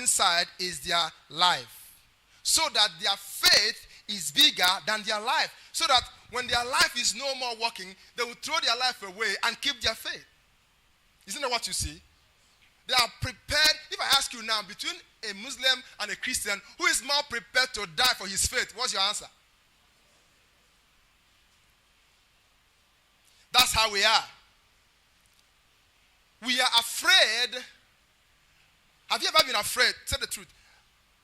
inside is their life. So that their faith is bigger than their life. So that when their life is no more working, they will throw their life away and keep their faith. Isn't that what you see? They are prepared. If I ask you now, between a Muslim and a Christian, who is more prepared to die for his faith? What's your answer? That's how we are. We are afraid. Have you ever been afraid? Tell the truth.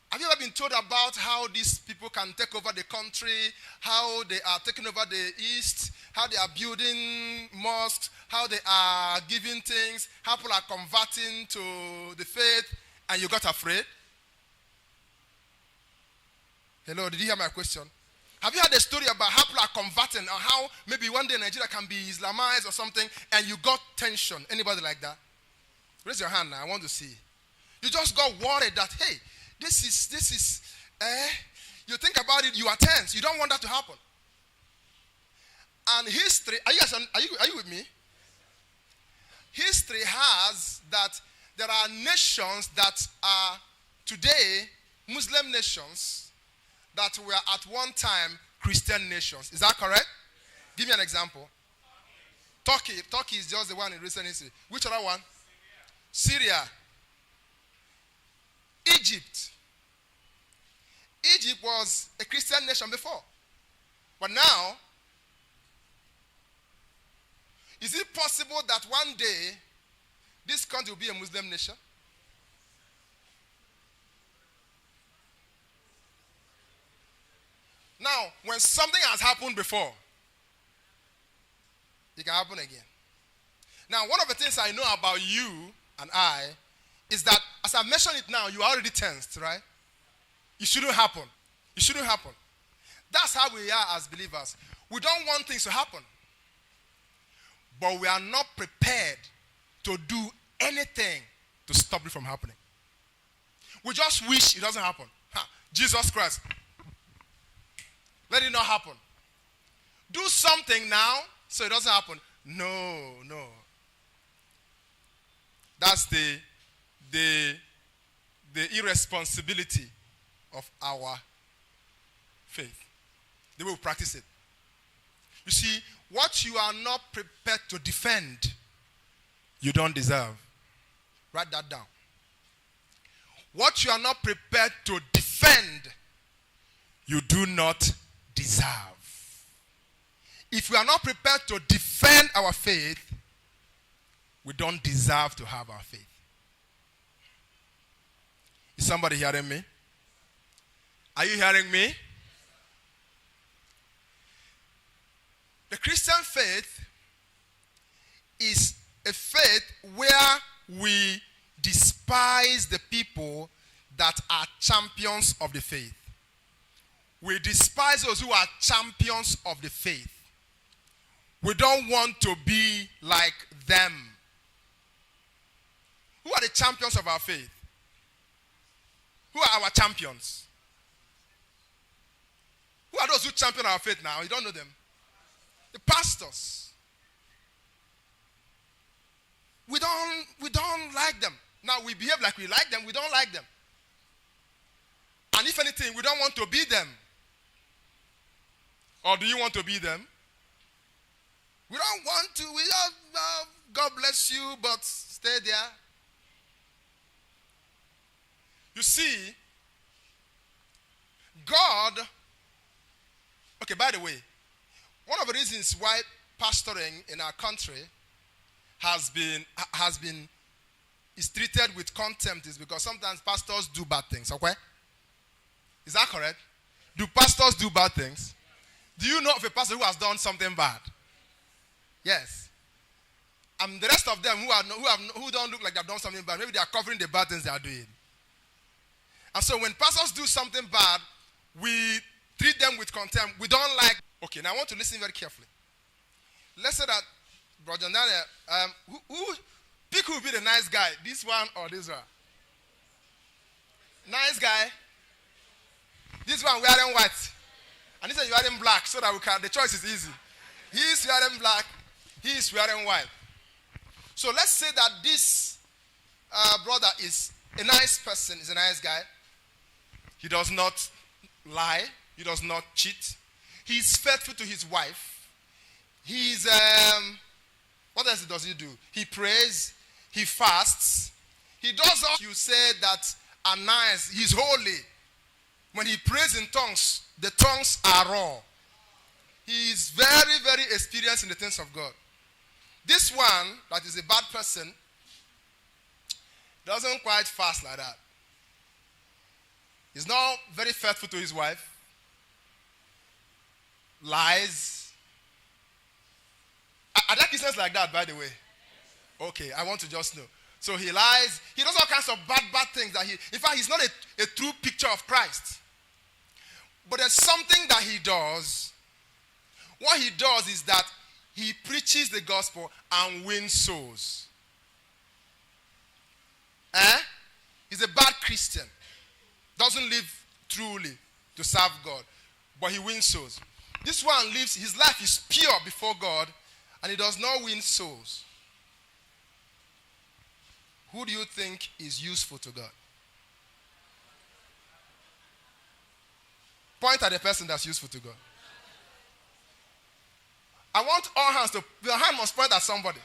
Have you ever been told about how these people can take over the country, how they are taking over the East, how they are building mosques, how they are giving things, how people are converting to the faith, and you got afraid? Hello, did you hear my question? Have you heard a story about how people are converting, or how maybe one day Nigeria can be Islamized or something, and you got tension? Anybody like that? Raise your hand now, I want to see. You just got worried that, hey, this is, you think about it, you are tense. You don't want that to happen. And history, are you with me? History has that there are nations that are today Muslim nations that were at one time Christian nations. Is that correct? Give me an example. Turkey. Turkey is just the one in recent history. Which other one? Syria. Egypt. Egypt was a Christian nation before. But now, is it possible that one day this country will be a Muslim nation? Now, when something has happened before, it can happen again. Now, one of the things I know about you and I is that, as I mentioned it now, you are already tensed, right? It shouldn't happen. It shouldn't happen. That's how we are as believers. We don't want things to happen. But we are not prepared to do anything to stop it from happening. We just wish it doesn't happen. Jesus Christ, let it not happen. Do something now so it doesn't happen. No. That's the irresponsibility of our faith. The way we practice it. You see, what you are not prepared to defend, you don't deserve. Write that down. What you are not prepared to defend, you do not deserve. If we are not prepared to defend our faith, we don't deserve to have our faith. Is somebody hearing me? Are you hearing me? The Christian faith is a faith where we despise the people that are champions of the faith. We despise those who are champions of the faith. We don't want to be like them. Who are the champions of our faith? Who are our champions? Who are those who champion our faith now? You don't know them. The pastors. We don't like them. Now we behave like we like them. We don't like them. And if anything, we don't want to be them. Or do you want to be them? We don't want to. We don't. God bless you, but stay there. You see, God. Okay, by the way, one of the reasons why pastoring in our country is treated with contempt is because sometimes pastors do bad things, okay? Is that correct? Do pastors do bad things? Do you know of a pastor who has done something bad? Yes. And the rest of them who don't look like they've done something bad, maybe they are covering the bad things they are doing. And so when pastors do something bad, we treat them with contempt. We don't like. Okay, now I want to listen very carefully. Let's say that, Brother Daniel, pick who will be the nice guy, this one or this one. Nice guy. This one wearing white. And this one wearing black so that the choice is easy. He is wearing black. He is wearing white. So let's say that this brother is A nice person is a nice guy. He does not lie. He does not cheat. He is faithful to his wife. He's, what else does he do? He prays. He fasts. He does all you say that are nice. He's holy. When he prays in tongues, the tongues are raw. He is very, very experienced in the things of God. This one, that is a bad person, doesn't quite fast like that. He's not very faithful to his wife. Lies. Are there Christians like that, by the way? Okay, I want to just know. So he lies. He does all kinds of bad things. In fact, he's not a true picture of Christ. But there's something that he does. What he does is that he preaches the gospel and wins souls. He's a bad Christian. Doesn't live truly to serve God. But he wins souls. This one lives, his life is pure before God, and he does not win souls. Who do you think is useful to God? Point at the person that's useful to God. I want all hands to, the hand must point at somebody.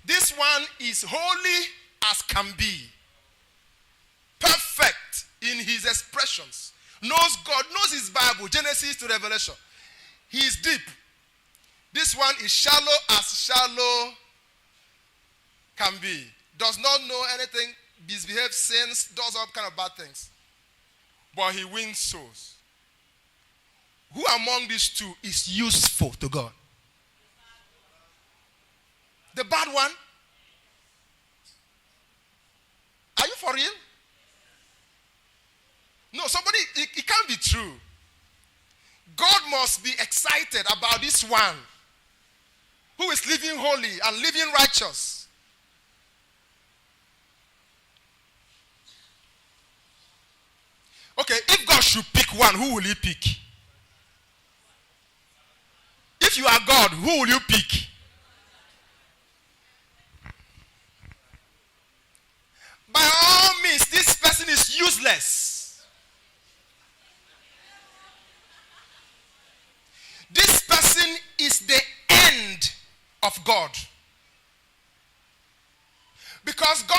This one is holy as can be. Perfect in his expressions. Knows God, knows his Bible, Genesis to Revelation. He is deep. This one is shallow as shallow can be. Does not know anything, misbehaves, sins, does all kind of bad things. But he wins souls. Who among these two is useful to God? The bad one? Are you for real? No, somebody, it can't be true. God must be excited about this one who is living holy and living righteous. Okay, if God should pick one, who will he pick? If you are God, who will you pick? By all means, this person is useless. This person is the end of God. Because God